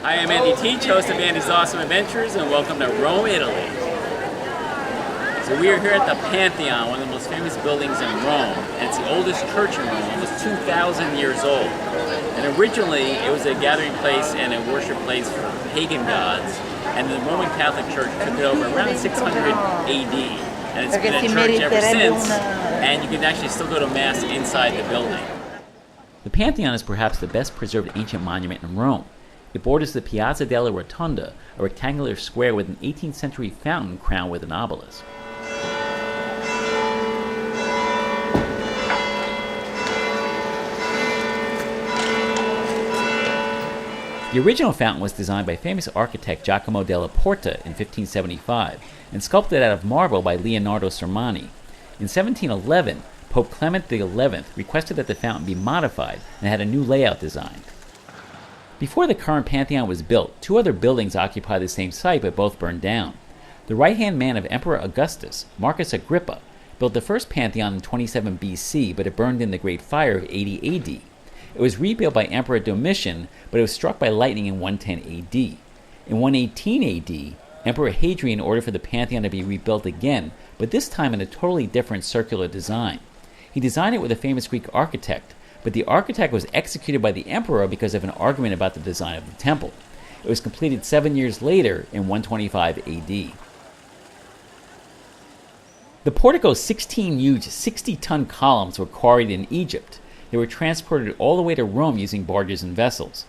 Hi, I'm Andy Teach, host of Andy's Awesome Adventures, and welcome to Rome, Italy. So we are here at the Pantheon, one of the most famous buildings in Rome, and it's the oldest church in Rome, almost 2,000 years old. And originally, it was a gathering place and a worship place for pagan gods, and the Roman Catholic Church took it over around 600 AD. And it's been a church ever since, and you can actually still go to Mass inside the building. The Pantheon is perhaps the best preserved ancient monument in Rome. It borders the Piazza della Rotonda, a rectangular square with an 18th century fountain crowned with an obelisk. The original fountain was designed by famous architect Giacomo della Porta in 1575 and sculpted out of marble by Leonardo Sormani. In 1711, Pope Clement XI requested that the fountain be modified and had a new layout designed. Before the current Pantheon was built, two other buildings occupied the same site but both burned down. The right-hand man of Emperor Augustus, Marcus Agrippa, built the first Pantheon in 27 BC, but it burned in the Great Fire of 80 AD. It was rebuilt by Emperor Domitian, but it was struck by lightning in 110 AD. In 118 AD, Emperor Hadrian ordered for the Pantheon to be rebuilt again, but this time in a totally different circular design. He designed it with a famous Greek architect, but the architect was executed by the emperor because of an argument about the design of the temple. It was completed 7 years later in 125 AD. The portico's 16 huge 60-ton columns were quarried in Egypt. They were transported all the way to Rome using barges and vessels.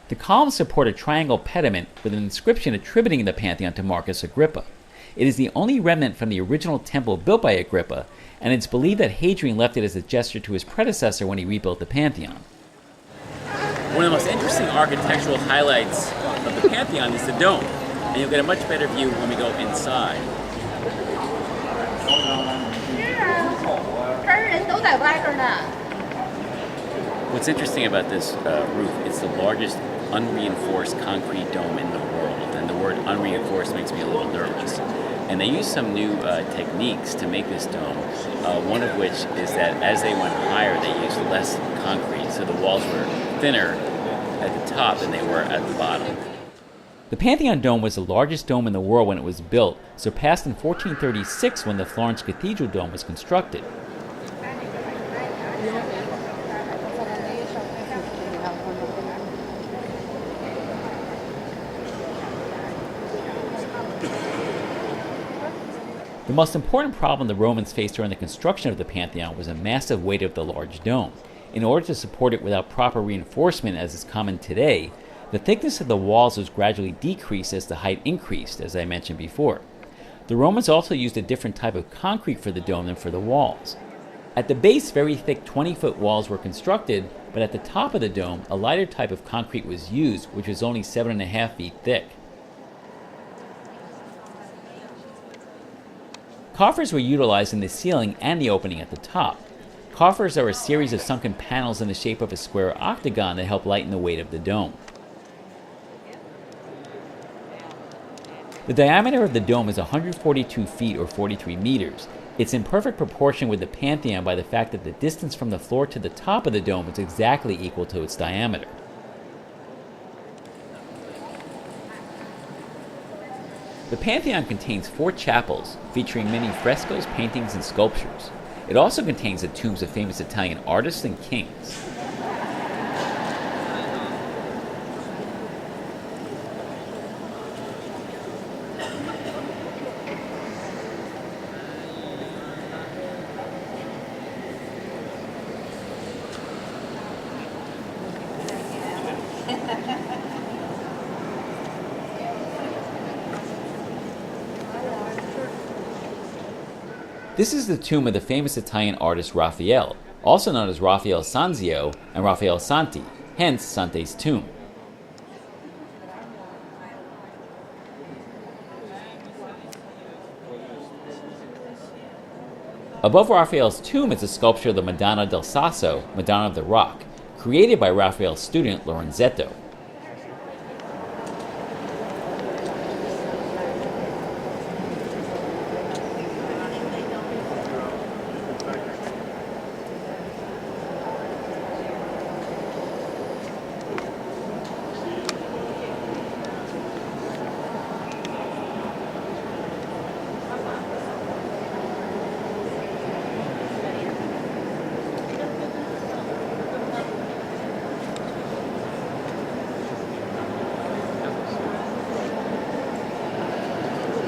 The columns support a triangle pediment with an inscription attributing the Pantheon to Marcus Agrippa. It is the only remnant from the original temple built by Agrippa, and it's believed that Hadrian left it as a gesture to his predecessor when he rebuilt the Pantheon. One of the most interesting architectural highlights of the Pantheon is the dome, and you'll get a much better view when we go inside. What's interesting about this roof, it's the largest unreinforced concrete dome in the world, and the word unreinforced makes me a little nervous. And they used some new techniques to make this dome, one of which is that as they went higher, they used less concrete, so the walls were thinner at the top than they were at the bottom. The Pantheon Dome was the largest dome in the world when it was built, surpassed in 1436 when the Florence Cathedral Dome was constructed. The most important problem the Romans faced during the construction of the Pantheon was the massive weight of the large dome. In order to support it without proper reinforcement as is common today, the thickness of the walls was gradually decreased as the height increased, as I mentioned before. The Romans also used a different type of concrete for the dome than for the walls. At the base, very thick 20-foot walls were constructed, but at the top of the dome, a lighter type of concrete was used, which was only 7.5 feet thick. Coffers were utilized in the ceiling and the opening at the top. Coffers are a series of sunken panels in the shape of a square octagon that help lighten the weight of the dome. The diameter of the dome is 142 feet or 43 meters. It's in perfect proportion with the Pantheon by the fact that the distance from the floor to the top of the dome is exactly equal to its diameter. The Pantheon contains 4 chapels, featuring many frescoes, paintings, and sculptures. It also contains the tombs of famous Italian artists and kings. This is the tomb of the famous Italian artist Raphael, also known as Raphael Santi and Raphael Santi, hence Santi's tomb. Above Raphael's tomb is a sculpture of the Madonna del Sasso, Madonna of the Rock, created by Raphael's student Lorenzetto.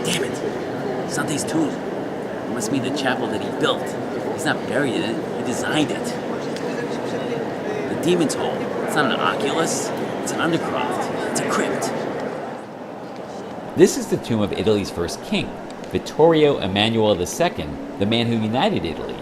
Damn it! Santi's tomb. It must be the chapel that he built. He's not buried in it, he designed it. The Demon's Hole. It's not an oculus, it's an undercroft. It's a crypt. This is the tomb of Italy's first king, Vittorio Emmanuel II, the man who united Italy.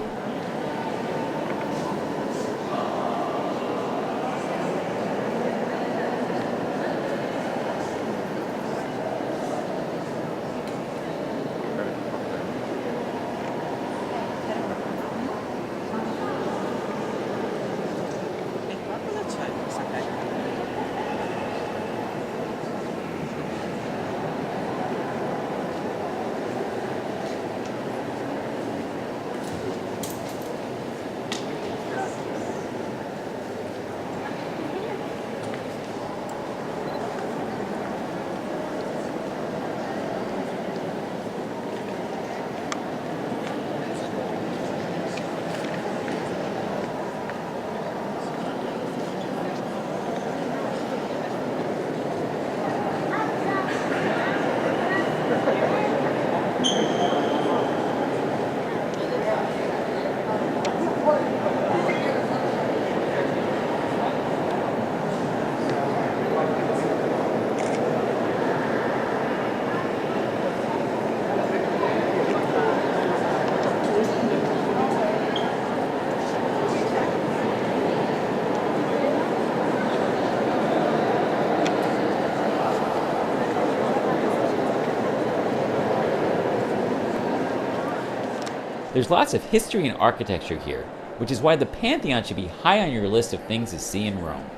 There's lots of history and architecture here, which is why the Pantheon should be high on your list of things to see in Rome.